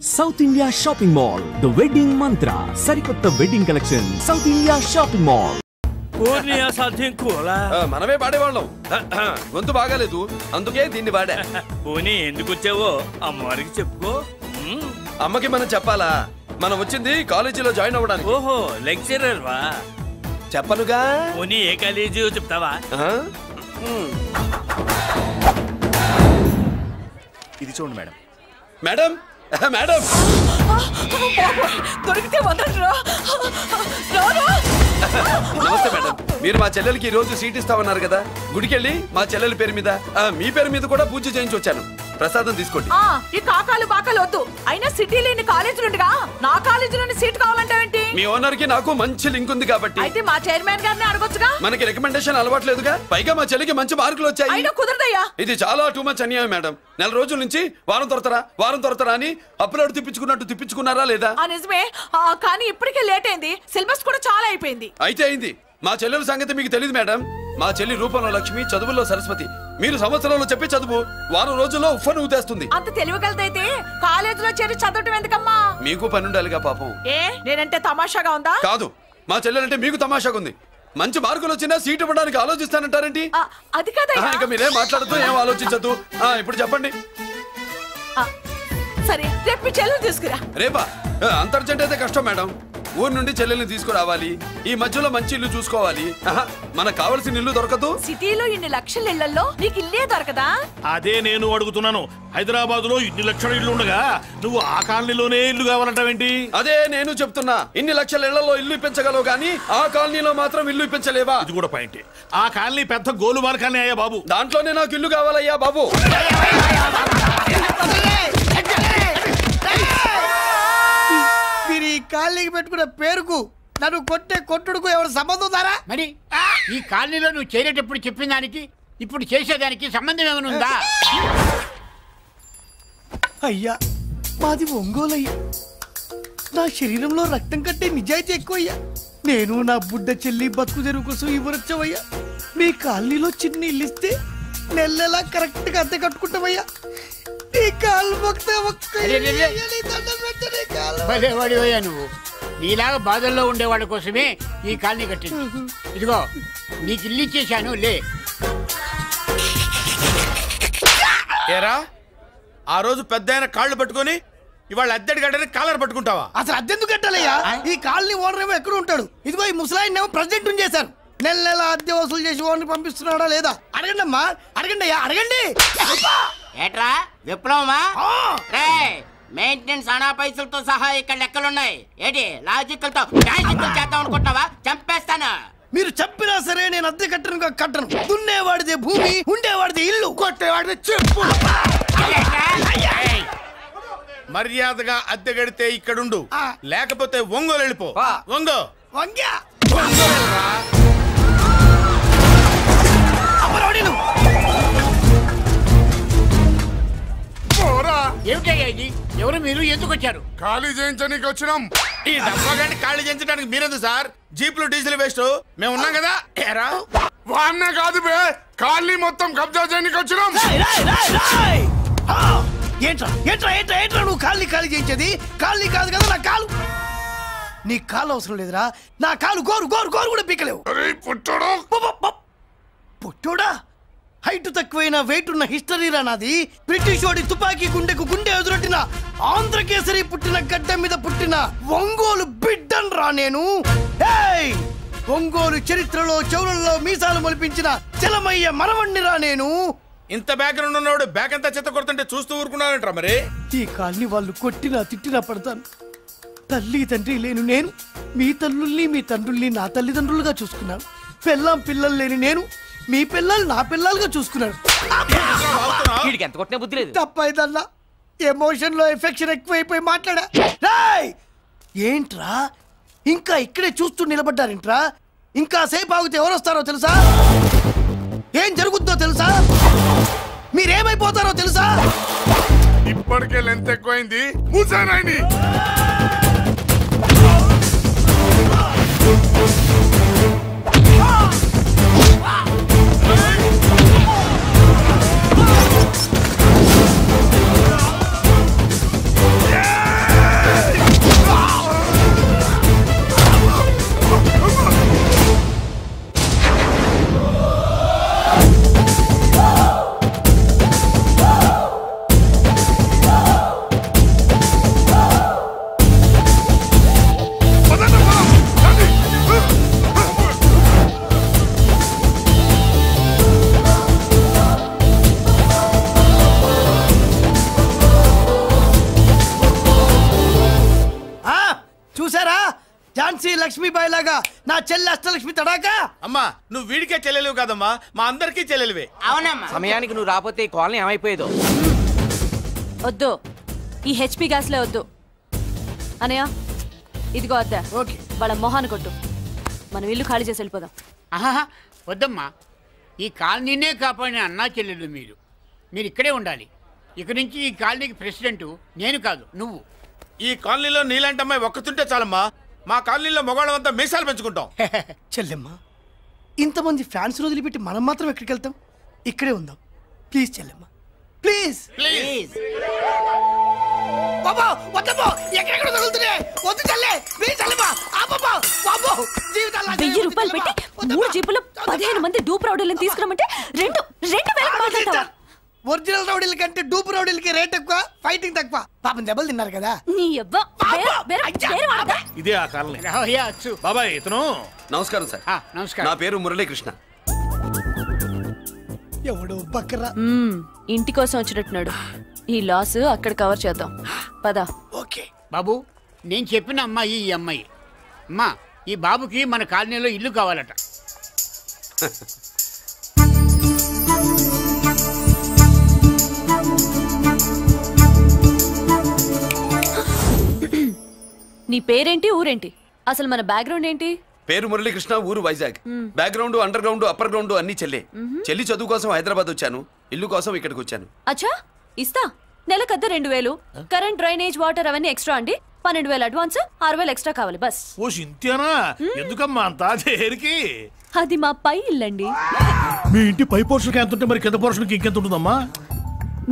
South India Shopping Mall, The Wedding Mantra, Sarikotta Wedding Collection, South India Shopping Mall. Purnia సాధ్యం కూలా మనమే పాడేవాళ్ళం గొంతు బాగాలేదు అందుకే దీన్ని పాడా. పోనీ ఎందుకు వచ్చావో అమ్మవారికి చెప్పుకో. అమ్మకి మనం చెప్పాలా? మనం వచ్చింది కాలేజీలో జాయిన్ అవ్వడానికి. ఓహో లెక్చరర్ వా? చెప్పనుగా. పోనీ ఏ కాలేజీ చెప్తావా? ఇది చూడండి మేడం. మేడం మేడం దొరికితే వదలరా. నమస్తే మేడం. మీరు మా చెల్లెలకి ఈ రోజు సీట్ ఇస్తామన్నారు కదా, గుడికెళ్ళి మా చెల్లెల పేరు మీద మీ పేరు మీద కూడా పూజ చేయించి వచ్చాను. ప్రసాదం తీసుకోండి. ఈ కాకాలు బాకాలు వద్దు. అయినా సిటీలో ఇన్ని కాలేజీలు ఉండగా నా కాలేజీలోని సీట్ కావాలంటావేంటి? మీ ఓనర్ కి నాకు మంచి లింక్ ఉంది కాబట్టి. అయితే మా చైర్మన్ గారిని అడగొచ్చుగా. మనకి రికమెండేషన్ అలవాట్లేదుగా. పైగా మా చెల్లికి మంచి మార్కులు వచ్చాయి. అయినా కుదరదయ్యా. ఇది చాలా టూ మచ్ అన్యాయం మేడం. నెల రోజుల నుంచి వారం తొరతరా అని అప్లోడ్ తిప్పించుకున్నట్టు తిప్పించుకున్నారా లేదా? నిజమే, కానీ ఇప్పటికే లేట్ అయింది. సిలబస్ కూడా చాలా అయిపోయింది. అయితే అయింది. మా చెల్లెల సంగతి మీకు తెలియదు మేడం. మా చెల్లి రూపంలో లక్ష్మి, చదువుల్లో సరస్వతి. మీరు సంవత్సరంలో చెప్పే చదువు వారం రోజుల్లో ఉఫ్ఫను ఊదేస్తుంది. అంత తెలివిగలదైతే కాలేజీలో చేరి చదవటం ఎందుకమ్మా? మీకు పని ఉండాలిగా పాపం. నేనంటే తమాషాగా ఉందా? కాదు, మా చెల్లెలంటే మీకు తమాషాగా ఉంది. మంచి మార్కులు వచ్చినా సీట్ ఇవ్వడానికి ఆలోచిస్తానంటారేంటి? అది కాదయ్యా. ఇంకా మీరేం మాట్లాడుతూ ఏం ఆలోచించద్దు. ఇప్పుడు చెప్పండి. సరే, రేపు మీ చెల్లెలు తీసుకురా. రేపా? అంత అర్జెంట్ అయితే కష్టం మేడం. ఊరు నుండి చెల్లెల్ని తీసుకురావాలి. ఈ మధ్యలో మంచి ఇల్లు చూసుకోవాలి. మనకు కావాల్సిన ఇల్లు దొరకదు. సిటీలో ఇన్ని లక్షల ఇళ్లలో నీకు ఇల్లే దొరకదా? అదే నేను అడుగుతున్నాను. హైదరాబాద్ లో ఇన్ని లక్షల ఇల్లు ఉండగా నువ్వు ఆ కాలనీలోనే ఇల్లు కావాలంటావేంటి? అదే నేను చెప్తున్నా. ఇన్ని లక్షల ఇళ్లలో ఇల్లు ఇప్పించగలవు గానీ ఆ కాలనీలో మాత్రం ఇల్లు ఇప్పించలేవా? ఇది కూడా పాయింట్. ఆ కాలనీ పెద్ద గోలుమార్ కాలనీ అయ్యా బాబు. దాంట్లోనే నాకు ఇల్లు కావాలయ్యా బాబు. మీరు ఈ కాలనీకి పెట్టుకున్న పేరుకు నన్ను కొట్టే కొట్టుడుకు ఎవరు సంబంధం ఉందారా? మరి ఈ కాలనీలో నువ్వు చేరేటప్పుడు చెప్పిన దానికి ఇప్పుడు చేసేదానికి సంబంధం ఏమైనా ఉందా? అయ్యా, మాది ఒంగోలు అయ్యా. నా శరీరంలో రక్తం కట్టే నిజాయితీ ఎక్కువ అయ్యా. నేను నా బుడ్డ చెల్లి బతుకు తెరువు కోసం ఇవ్వరొచ్చావయ్యా. మీ కాలనీలో చిన్న ఇల్లు ఇస్తే నెలలా కరెక్ట్ గా అద్దె కట్టుకుంటామయ్యా. భలేవాడివయ్యా నువ్వు. నీలాగా బాధల్లో ఉండేవాళ్ళ కోసమే ఈ కాలనీ కట్టింది. ఇదిగో నీకు ఇల్లు ఇచ్చేశాను, లే. ఏరా, ఆ రోజు పెద్ద కాళ్ళు పట్టుకొని ఇవాళ అద్దెడి గడ్డని కాలర్ పట్టుకుంటావా? అసలు అద్దెందుకు కట్టాలయ్యా? ఈ కాలనీ ఓనర్ ఏమో ఎక్కడ ఉంటాడు? ఇదిగో ఈ ముసలాయిని ఏమో ప్రెసిడెంట్ చేశారు. నెల నెల అద్దె వసూలు చేసి ఓనర్ పంపిస్తున్నాడా లేదా? అడగండి అమ్మా, అడగండి అయ్యా, అడగండి. ఏట్రా విప్లవమా? మెయింటెనెన్స్ అనా పైసలతో సహా ఇక్కడ లెక్కలున్నాయి. ఏంటి లాజికల్ తో మ్యాజికల్ చేద్దాం అనుకుంటావా? చంపేస్తాను. మీరు చెప్పినా సరే నేను అద్దె కట్టను. దున్నేవాడిదే భూమి, ఉండేవాడిదే ఇల్లు, కొట్టేవాడిదే చెప్పు. మర్యాదగా అద్దె గడితే ఇక్కడుండు, లేకపోతే ఒంగోలు వెళ్ళిపో. వంగ్యా ఏమిటయ్యా ఇది? ఎవరు మీరు? ఎందుకు వచ్చారు? ఖాళీ చేయించడానికి వచ్చినాం. ఈ డబ్బా గంట ఖాళీ చేయించడానికి మీరెందు సార్? జీప్లు డీజిల్ వేస్ట్, మేము ఉన్నాం కదా. ఏరా వాన్న కాదు బే, ఖాళీ మొత్తం కబ్జా చేయడానికి వచ్చినాం. ఏంట్రా నువ్వు కాలనీ ఖాళీ చేయించేది? కాలనీ కాదు కదా నా కాలు. నీ కాలు అవసరం లేదురా. నా కాలు గోరు కూడా పీకలేవు. పుట్టోడా, హైట్ తక్కువైన వెయిట్ ఉన్న హిస్టరీరా నాది. బ్రిటిష్ వాడి తుపాకీ గుండెకు గుండె ఎదురొట్టిన ఆంధ్రకేసరి పుట్టిన గడ్డ మీద పుట్టిన ఒంగోలు బిడ్డన్ రా నేను. ఒంగోలు చరిత్రలో చౌరల్లో మీసాలు మొలిపించిన చలమయ్య మనవణ్ణిరా నేను. ఇంత బ్యాక్గ్రౌండ్ ఉన్నవాడు బ్యాక్ అంతా చెత్త కొడుతుంటే చూస్తూ ఊరుకున్నానంటారా? మరి ఈ కాలనీ వాళ్ళు కొట్టినా తిట్టినా పడతాను. తల్లి తండ్రి లేను నేను మీ తల్లుల్ని మీ తండ్రుల్ని నా తల్లిదండ్రులుగా చూసుకున్నాను. పెళ్ళాం పిల్లలు లేని నేను మీ పిల్లలు నా పిల్లలుగా చూసుకున్నాను. తప్పైదల్లా ఎమోషన్ లో ఎఫెక్షన్ ఎక్కువైపోయి మాట్లాడా. ఏంట్రా ఇంకా ఇక్కడే చూస్తూ నిలబడ్డారేంట్రా? ఇంకా సేపు ఆగితే ఎవరు వస్తారో తెలుసా? ఏం జరుగుద్దో తెలుసా? మీరేమైపోతారో తెలుసా? ఇప్పటికే లెంత్ ఎక్కువైంది. మూసానాయని చూసారా ఝాన్సీ లక్ష్మీబాయి లాగా నా చెల్లి అష్టలక్ష్మి తడాకా. అమ్మా నువ్వు వీడికే చెల్లెలివి కాదమ్మా, మా అందరికీ చెల్లెలివే. అవునమ్మా. సమయానికి నువ్వు రాకపోతే ఈ కాలనీ ఏమైపోయేదో. వద్దు, ఈ హెచ్పి గ్యాస్లే వద్దు. అనయ్య ఇదిగో అద్దా. ఓకే. వాళ్ళ మొహాన్ని కొట్టు. మనం ఇల్లు ఖాళీ చేసి వెళ్ళిపోదాం. ఆహా వద్దమ్మా, ఈ కాలనీనే కాపాడిన అన్నా చెల్లెలు మీరు ఇక్కడే ఉండాలి. ఇక నుంచి ఈ కాలనీకి ప్రెసిడెంట్ నేను కాదు, నువ్వు. ఈ కాలనీలో నీలాంటి అమ్మాయి ఒక్కతుంటే చాలమ్మా. మా కాలనీలో మగవాళ్ళంతా మీసాలు పెంచుకుంటాం. చెల్లెమ్మ, ఇంతమంది ఫ్యాన్స్ వదిలిపెట్టి మనం మాత్రం ఎక్కడికి వెళ్తాం? ఇక్కడే ఉందాం ప్లీజ్ చెల్లెమ్మ, ప్లీజ్ ప్లీజ్. బాబా వద్దమ్మా, ఎక్కడెక్కడ తగులుతున్నాయి, వద్దు చెల్లె, ప్లీజ్ చెల్లెమ్మ. అబ్బబ్బా బాబో, జీవితాల్లో 1000 రూపాయలు పెట్టి 3 జీపులు 15 మంది డూప్ రౌడీలను తీసుకురమంటే 2,000 మాట్లాడతావా? ఒరిజినల్ రౌడీల కంటే డూప్ రౌడీలకి రేట్ ఎక్కువ, ఫైటింగ్ తక్కువ. పాపం దెబ్బలు తిన్నారు కదా. నీ అబ్బా ఇదే ఆ కాలనీ. రావయ్యా అచ్చు. బాబాయ్ ఇతను. నమస్కారం సార్. నమస్కారం. నా పేరు మురళీకృష్ణ. ఎవడో బక్కరా. ఇంటి కోసం వచ్చినట్టున్నాడు. ఈ లాస్ అక్కడ కవర్ చేద్దాం పదా. ఓకే బాబు, నేను చెప్పిన అమ్మాయి ఈ అమ్మాయి. అమ్మా, ఈ బాబుకి మన కాలనీలో ఇల్లు కావాలట. నీ పేరేంటి, ఊరేంటి, అసలు మన బ్యాక్గ్రౌండ్ ఏంటి? పేరు మురళీకృష్ణ, ఊరు Vizag. Background under ground upper ground అన్ని చెల్లి. చెల్లి చదువు కోసం హైదరాబాద్ వచ్చాను, ఇల్లు కోసం ఇక్కడికి వచ్చాను. అచ్చా, ఇస్తా. నెలకద్ద 2000, కరెంట్, డ్రైనేజ్, వాటర్ అవన్నీ ఎక్స్ట్రా అండి. 12,000 అడ్వాన్స్, 6,000 ఎక్స్ట్రా కావాలి బస్. ఓ సింత్యానా, ఎందుకమ్మా అంతా దేనికి? అది మా పై ఇల్లండి. మీ ఇంటి పై పోర్షన్కి ఎంత ఉంటే మరి కింద పోర్షన్కి ఇంకెంత ఉంటుందమ్మా?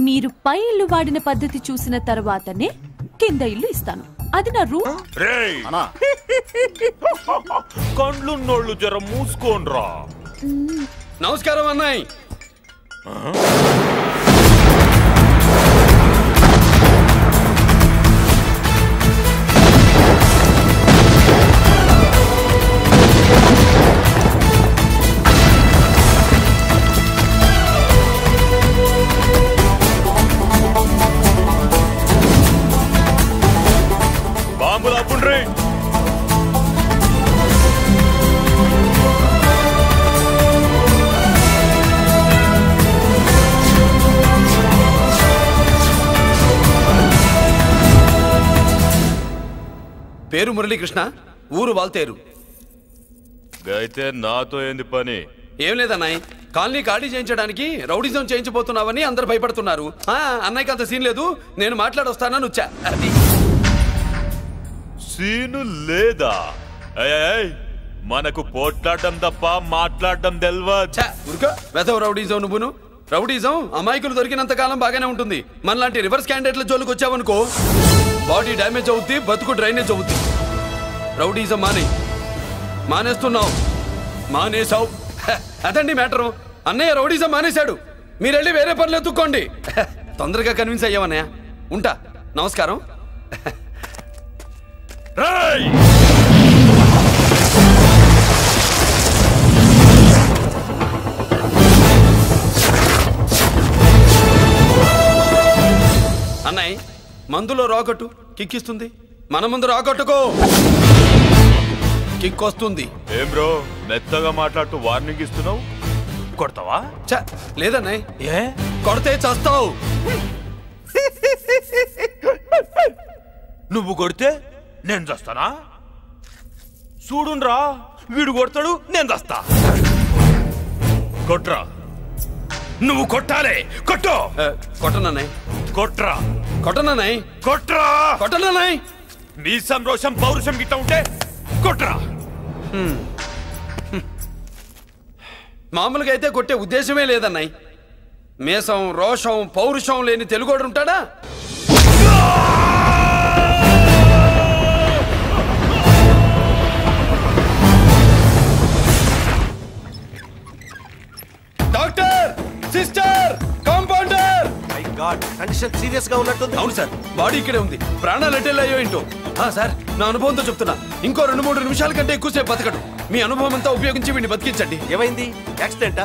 మీరు పై ఇల్లు వాడిన పద్ధతి చూసిన తర్వాతనే కింద ఇల్లు ఇస్తాను. అది నా రూమ్. కండ్లు నోళ్ళు జర మూసుకోండ్రా. నమస్కారం అన్నాయ్. బాంబులు అప్పుండ్రీ. పేరు మురళీకృష్ణ, ఊరు వాల్తేరు. అయితే నాతో ఏంది పని? ఏం లేదన్నాయ్, కాలనీ ఖాళీ చేయించడానికి రౌడిజం చేయించబోతున్నావని అందరు భయపడుతున్నారు. అన్నయ్యకి అంత సీన్ లేదు, నేను మాట్లాడొస్తానని వచ్చా. అది సీను లేదా? మనకు పోట్లాడడం తప్ప మాట్లాడడం తెల్వా. వెధవ రౌడీజం నువ్వును. రౌడీజం అమాయకులు దొరికినంత కాలం బాగానే ఉంటుంది. మనలాంటి రివర్స్ క్యాండిడేట్ల జోలికి వచ్చావనుకో బాడీ డ్యామేజ్ అవుద్ది, బతుకు డ్రైనేజ్ అవుద్ది. రౌడీజం మానేస్తున్నావు, మానేసావు. అదండి మ్యాటరు. అన్నయ్య రౌడీజం మానేశాడు, మీరెళ్ళి వేరే పనులు ఎత్తుక్కోండి. తొందరగా కన్విన్స్ అయ్యావన్నయ్య. ఉంటా, నమస్కారం. అన్నయ్య, మందులో రాకట్టు కిక్కిస్తుంది, మన ముందు రాకట్టుకో కిక్ వస్తుంది. ఏం బ్రో మెత్తగా మాట్లాడుతూ వార్నింగ్ ఇస్తున్నావు? కొడతావా? లేదన్నయ్య, ఏ కొడితే చస్తావు. నువ్వు కొడితే నేను చస్తానా? చూడుండ్రా, వీడు కొడతాడు, నేను చస్తా. కొట్రా, నువ్వు కొట్టాలి. కొట్టు. కొట్టనన్నయ్య. కొట్రా. కొట్టనన్నయ్య. కొట్రా. కొట్టనన్నయ్య. నీ సంరోషం పౌరుషం గిట్ట ఉంటే కొట్రా. మామూలుగా అయితే కొట్టే ఉద్దేశమే లేదన్నయ్య. మేషం, రోషం, పౌరుషం లేని తెలుగోడు ఉంటాడా? Doctor, sister, compounder. My God, condition serious గా ఉన్నట్టుంది. అవును సార్, బాడీ ఇక్కడే ఉంది. ప్రాణాలు ఎట్టెళ్ళయ్యో ఏంటో. సార్, నా అనుభవంతో చెప్తున్నా, ఇంకో 2-3 నిమిషాల కంటే ఎక్కువసేపు బతకడు. మీ అనుభవం అంతా ఉపయోగించి వీడిని బతికించండి. ఏమైంది? యాక్సిడెంటా?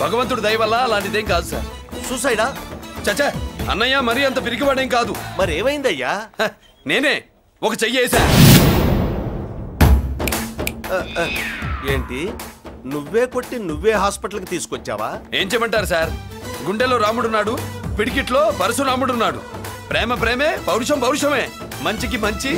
భగవంతుడు దయ వల్ల అలాంటిదేం కాదు సార్. సూసైడా? చచ్చా, అన్నయ్య మరీ అంత పిరికివాడేం కాదు. మరి ఏమైందయ్యా? నేనే ఒక చెయ్యి వేసా. ఏంటి నువ్వే కొట్టి నువ్వే హాస్పిటల్కి తీసుకొచ్చావా? ఏం చేయమంటారు సార్, గుండెలో రాముడున్నాడు, పిడికిట్లో పరశురాముడున్నాడు. ప్రేమ ప్రేమే, పౌరుషం పౌరుషమే, మంచికి మంచి,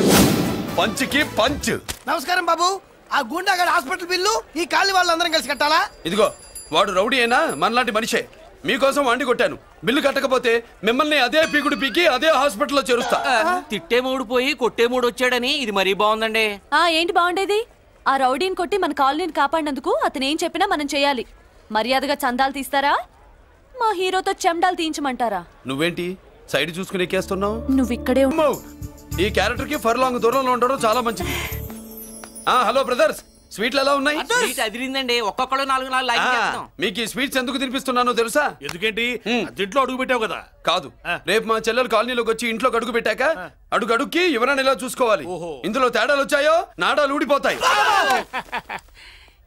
పంచికి పంచ్. నమస్కారం బాబు. ఆ గుండాగడ్ హాస్పిటల్ బిల్లు ఈ కాలి వాళ్ళందరం కలిసి కట్టాలా? ఇదిగో వాడు రౌడీ అయినా మనలాంటి మనిషే. మీకోసం వండి కొట్టాను. బిల్లు కట్టకపోతే మిమ్మల్ని అదే పీకుడు పీకి అదే హాస్పిటల్లో చేరుస్తా. తిట్టే మూడు పోయి కొట్టే మూడు వచ్చాడని ఇది మరీ బాగుందండి. ఏంటి బాగుండేది? ఆ రౌడీని కొట్టి మన కాలనీని కాపాడినందుకు అతను ఏం చెప్పినా మనం చేయాలి. మర్యాదగా చందాలు తీస్తారా, మా హీరోతో చెండాలు తీయించమంటారా? నువ్వేంటి సైడ్ చూసుకుని ఎక్కేస్తున్నావు? నువ్వు ఇక్కడే ఈ క్యారెక్టర్ కి ఫర్ లాంగ్ దూరంలో ఉండడం చాలా మంచిది. హలో బ్రదర్స్, స్వీట్లు ఎలా ఉన్నాయి? అదిరిందండి, ఒక్కొక్కడు 4 లైక్ చేస్తాం. మీకు ఈ స్వీట్స్ ఎందుకు తినిపిస్తున్నానో తెలుసా? ఎందుకేంటి దీంట్లో అడుగు పెట్టావు కదా? కాదు, రేపు మా చెల్లెలు కాలనీలోకి వచ్చి ఇంట్లో అడుగు పెట్టాక అడుగు అడుక్కి ఎవరైనా ఇలా చూసుకోవాలి. ఇందులో తేడాలు వచ్చాయో నాడాలు ఊడిపోతాయి.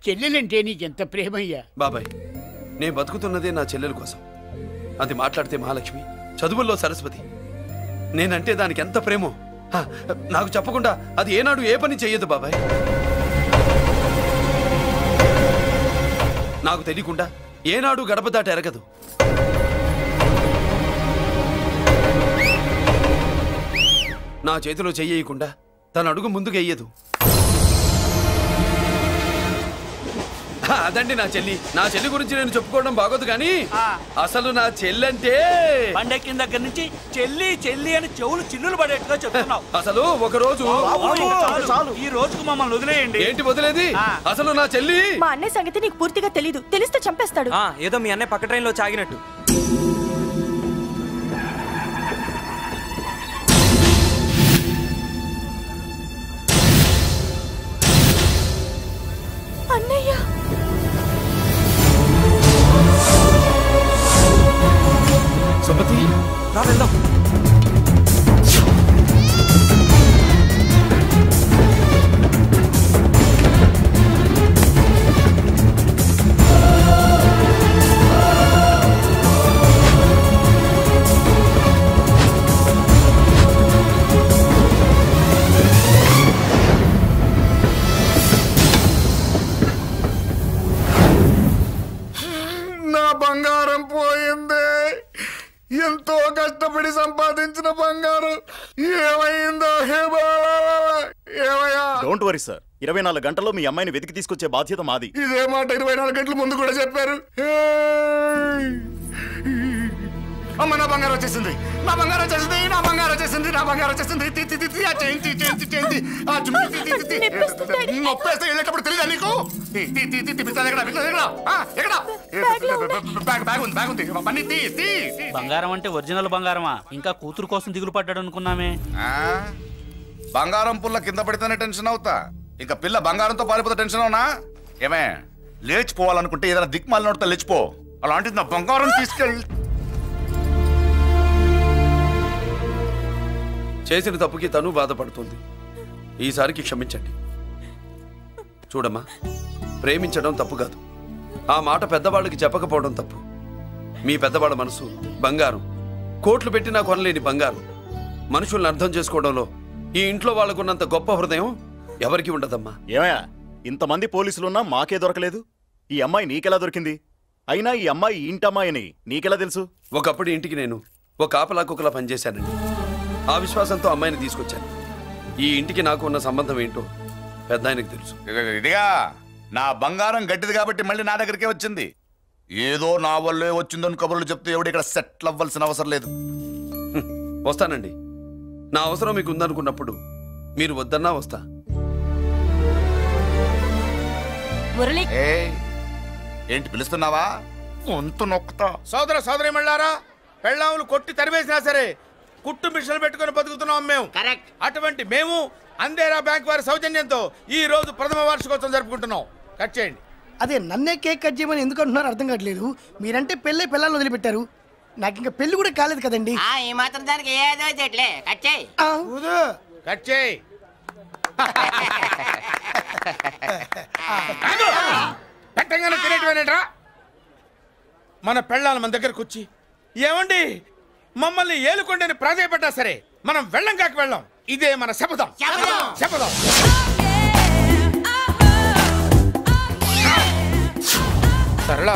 చెల్లెలంటే నీకెంత ప్రేమయ్యా? బాబాయ్, నేను బతుకుతున్నదే నా చెల్లెల కోసం. అది మాట్లాడితే మహాలక్ష్మి, చదువుల్లో సరస్వతి. నేనంటే దానికి ఎంత ప్రేమో నాకు చెప్పకుండా అది ఏనాడు ఏ పని చెయ్యదు బాబాయ్. నాకు తెలియకుండా ఏనాడు గడప దాట ఎరగదు. నా చేతిలో చెయ్యకుండా తన అడుగు ముందుకు వెయ్యదు. అదండి నా చెల్లి. నా చెల్లి గురించి నేను చెప్పుకోవడం బాగోదు కానీ అసలు నా చెల్లి అంటే పండక్కిన దగ్గర నుంచి చెల్లి చెల్లి అని చెవులు చిల్లులు పడేట్టుగా చెప్తున్నావు. అసలు ఒక రోజు ఈ రోజుకు మమ్మల్ని వదిలేయండి. ఏంటి వదిలేది? అసలు నా చెల్లి. మా అన్నయ్య సంగతి నీకు పూర్తిగా తెలీదు. తెలిస్తే చంపేస్తాడు. ఏదో మీ అన్నయ్య పక్క ట్రైన్ లో చాగినట్టు. అన్నయ్య సుమతి, రా వెళ్దాం. నా బంగారం పోయింది. ఎంతో కష్టపడి సంపాదించిన బంగారం ఏమైందో? ఏమయ్యా? డోంట్ వరీ సార్, 24 గంటల్లో మీ అమ్మాయిని వెతికి తీసుకొచ్చే బాధ్యత మాది. ఇదే మాట 24 గంటల ముందు కూడా చెప్పారు. అమ్మ, నా బంగారం వచ్చేసింది, నా బంగారం వచ్చేసింది, నా బంగారం వచ్చేసింది, నా బంగారం వచ్చేసింది. నొప్పేస్తే వెళ్ళేటప్పుడు తెలియదా నీకు? బంగారం అంటే ఒరిజినల్ బంగారమా? ఇంకా కూతురు కోసం దిగులు పడ్డాడు అనుకున్నామే. బంగారం పుల్ల కింద పడితేనే టెన్షన్ అవుతా, ఇంకా పిల్ల బంగారంతో పారిపోతే టెన్షన్ అవునా? ఏమే, లేచిపోవాలనుకుంటే ఏదైనా దిక్మాల నోడితే లేచిపో. అలాంటిది నా బంగారం తీసుకెళ్ళి. చేసిన తప్పుకి తను బాధపడుతుంది. ఈసారికి క్షమించండి. చూడమ్మా, ప్రేమించడం తప్పు కాదు, ఆ మాట పెద్దవాళ్ళకి చెప్పకపోవడం తప్పు. మీ పెద్దవాళ్ళ మనసు బంగారం, కోట్లు పెట్టినా కొనలేని బంగారం. మనుషుల్ని అర్థం చేసుకోవడంలో ఈ ఇంట్లో వాళ్ళకున్నంత గొప్ప హృదయం ఎవరికి ఉండదమ్మా. ఏమయ్యా, ఇంతమంది పోలీసులున్నా మాకే దొరకలేదు. ఈ అమ్మాయి నీకెలా దొరికింది? అయినా ఈ అమ్మాయి ఇంటమ్మాయిని నీకెలా తెలుసు? ఒకప్పుడు ఇంటికి నేను ఒక కాపలా కుక్కలా పనిచేశానండి. ఆ విశ్వాసంతో అమ్మాయిని తీసుకొచ్చాను. ఈ ఇంటికి నాకు ఉన్న సంబంధం ఏంటో పెద్ద ఆయనకు తెలుసు. ఇదిగా నా బంగారం గట్టిది కాబట్టి మళ్ళీ నా దగ్గరికే వచ్చింది. ఏదో నా వల్లే వచ్చిందని కబుర్లు చెప్తే ఎవడు ఇక్కడ సెటిల్ అవ్వాల్సిన అవసరం లేదు. వస్తానండి. నా అవసరం మీకు ఉందనుకున్నప్పుడు మీరు వద్దన్నా వస్తా. ఏంటి పిలుస్తున్నావా? గొంతు నొక్కుతా. సోదర సోదరి మళ్ళారా, పెళ్ళాములు కొట్టి తరివేసినా సరే కుట్టు మిషన్లు పెట్టుకుని బతుకుతున్నాం మేము. అటువంటి మేము అందేరా బ్యాంక్ వారి సౌజన్యంతో ఈ రోజు ప్రథమ వార్షికోత్సవం జరుపుకుంటున్నాం. కట్ చేయండి. అదే నన్నే కేక్ కట్ చేయమని ఎందుకు అంటున్నారు అర్థం కావట్లేదు. మీరంటే పెళ్ళై పిల్లలు వదిలిపెట్టారు, నాకు ఇంకా పెళ్లి కూడా కాలేదు కదండి. ఈ మాత్రం దానికి ఏదో చెట్లే. కట్ చేయి. కట్ చేయి. పెట్టంగానే తినేటివేనేట్రా? మన పెళ్ళాలు మన దగ్గరకు వచ్చి ఏమండి మమ్మల్ని ఏలుకొండని ప్రాధాయపడ్డా సరే మనం వెళ్ళం కాక వెళ్ళం. ఇదే మన శపథం. శపథం. సరళ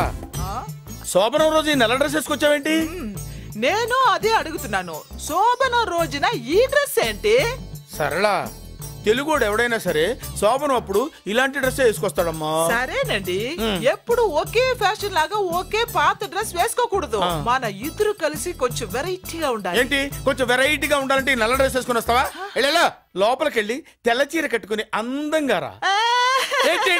శోభనం రోజు ఈ నల్ల డ్రెస్ వేసుకొచ్చావేంటి? నేను అదే అడుగుతున్నాను. శోభనం రోజున ఈ డ్రెస్ ఏంటి? సరళ తెలుగుడు ఎవడైనా సరే శోభనం అప్పుడు ఇలాంటి డ్రెస్ వేసుకొస్తాడమ్మా. సరేనండి, ఎప్పుడు ఒకే ఫ్యాషన్ లాగా ఒకే పాత డ్రెస్ వేసుకోకూడదు. మన ఇద్దరు కలిసి కొంచెం వెరైటీగా ఉండాలి. ఏంటి కొంచెం వెరైటీగా ఉండాలంటే ఈ నల్ల డ్రెస్ వేసుకుని వస్తావా? వెళ్ళా లోపలికి వెళ్ళి తెల్ల చీర కట్టుకుని అందంగా రా. ఏంటి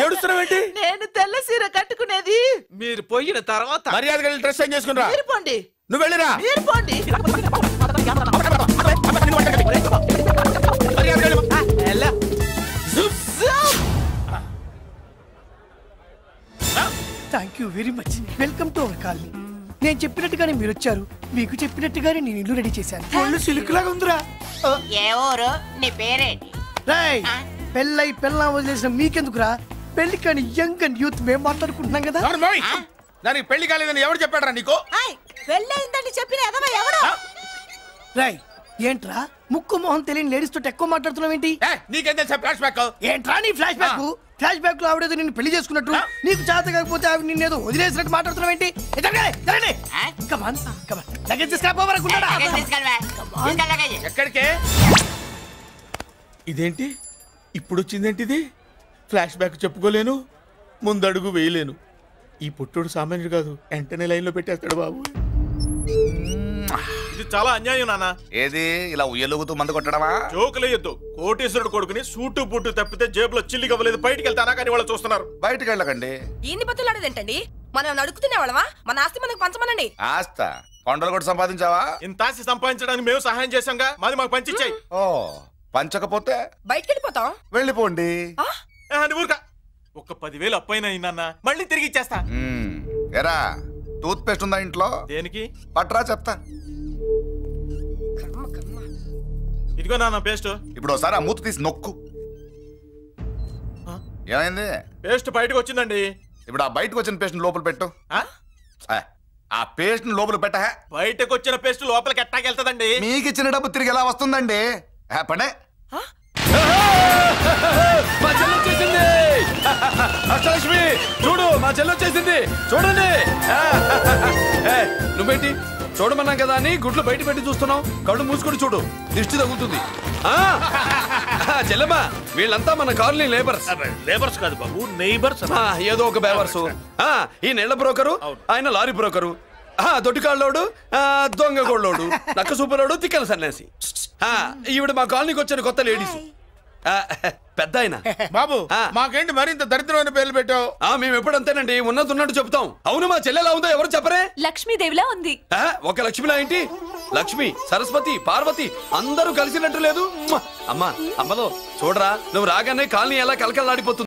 ఏడుస్తున్నావేంటి? నేను తెల్ల చీర కట్టుకునేది మీరు పోయిన తర్వాత. మర్యాదగా వెళ్ళి డ్రెస్ చేంజ్ చేసుకుని రా. మీరు పోండి. నువ్వు వెళ్ళిరా. మీరు పోండి. Thank you very much. Welcome to our colony. నేను చెప్పినట్టుగానే మీరు వచ్చారు, మీకు చెప్పినట్టుగానే నేను ఇల్లు రెడీ చేశాను. ఒళ్ళు సిల్క్ లాగా ఉందిరా. ఏ ఊరు? నీ పేరేంటి? రాయ్ పెళ్ళై పెళ్ళం వదిలేసిన మీకెందుకురా? పెళ్లి కాని యంగ్ అండ్ యూత్ మేము మాట్లాడుకుంటున్నాం కదా. దానికి పెళ్లి కాలేదని ఎవరు చెప్పాడరా నీకు? పెళ్ళయిందని చెప్పిన ఎదవ ఎవరు? రాయ్ ఏంట్రా ముక్కు మొహం తెలియని లేడీస్ తోటి ఎక్కువ మాట్లాడుతున్నావు ఏంటి? నీకేం తెలుసా ఫ్లాష్ బ్యాక్? ఏంట్రా నీ ఫ్లాష్ బ్యాక్? ఫ్లాష్ బ్యాక్ లో ఆవిడేదో నిన్ను పెళ్లి చేసుకున్నట్టు, నీకు చేత కాకపోతే ఆవిడ నిన్నేదో వదిలేసినట్టు మాట్లాడుతున్నావు ఏంటి? ఎక్కడికే? ఇదేంటి ఇప్పుడు వచ్చిందేంటి? ఇది ఫ్లాష్ బ్యాక్ చెప్పుకోలేను, ముందడుగు వేయలేను. ఈ పుట్టుడు సామాన్యుడు కాదు, వెంటనే లైన్ లో పెట్టేస్తాడు బాబు. ఇది చాలా అన్యాయం నాన్న. ఏది ఇలా ఉయ్యలుగుతూ మందు కొట్టడమా? జోకులేయొద్దు. కోటేశ్వరుడు కొడుకుని సూటు బుట్టు తప్పితే జేబులో చిల్లి కవ్వలేదు, బయటికి వెళ్తానా కానీ వాళ్ళు చూస్తున్నారు. బయటికి వెళ్ళకండి. ఈయన్ని బతులాడేదేంటండి? మనం నడుకుతునే వాళ్ళమా? మన ఆస్తి మనకు పంచమనండి. ఆస్త కొండలు కూడా సంపాదించావా? ఇంత ఆస్తి సంపాదించడానికి మేము సహాయం చేశాంగా, మాది మాకు పంచిచ్చాయి. ఓ పంచకపోతే బయటికి వెళ్ళిపోతాం. వెళ్ళిపోండి. ఊరుకా. ఒక 10,000 అప్పైనా నాన్న, మళ్ళీ తిరిగి ఇచ్చేస్తా. ఎరా టూత్ పేస్ట్ ఉందా ఇంట్లో? దేనికి? పట్రా చెప్తా. ఇదిగో నాన్న పేస్ట్. ఇప్పుడు ఒకసారి ఆ మూత తీసి నొక్కు. ఏమైంది? పేస్ట్ బయటకు వచ్చిందండి. ఇప్పుడు ఆ బయటకు వచ్చిన పేస్ట్ లోపల పెట్టు. ఆ పేస్ట్ లోపల పెట్ట. బయటకు వచ్చిన పేస్ట్ లోపలికి ఎట్టాకెళ్తదండి? మీకు ఇచ్చిన డబ్బు తిరిగి ఎలా వస్తుందండి? పడే మా చెల్లొచ్చేసింది. అష్టలక్ష్మి చూడు, మా చెల్లొచ్చేసింది చూడండి. నువ్వేంటి చూడమన్నాం కదా అని గుడ్లు బయట పెట్టి చూస్తున్నావు? కళ్ళు మూసుకొని చూడు, దిష్టి తగులుతుంది. చెల్లెమ్మా వీళ్ళంతా మన కాలనీ లేబర్స్. లేబర్స్ కాదు బాబు, నైబర్స్. ఏదో ఒక బేవర్సు. ఈ నెల బ్రోకరు, ఆయన లారీ బ్రోకరు, దొడ్డికాళ్ళోడు, దొంగ గోళ్ళోడు, నక్క సూపరోడు, తిక్కల సన్యాసి. ఈవిడ మా కాలనీకి వచ్చిన కొత్త లేడీస్. పెద్ద ఆయన. బాబు మాకేంటి మరింత దరిద్రమైన పేర్లు పెట్టావు? మేము ఎప్పుడంతేనండి, ఉన్నది ఉన్నట్టు చెప్తాం. అవును, మా చెల్లెలా ఉందో ఎవరు చెప్పరే? లక్ష్మీదేవిలా ఉంది. ఒక లక్ష్మిలా ఏంటి? లక్ష్మి, సరస్వతి, పార్వతి అందరూ కలిసినట్టు లేదు. అమ్మా అమ్మలో చూడరా, నువ్వు రాగానే కాలనీ ఎలా కలకలాడిపోతుంది.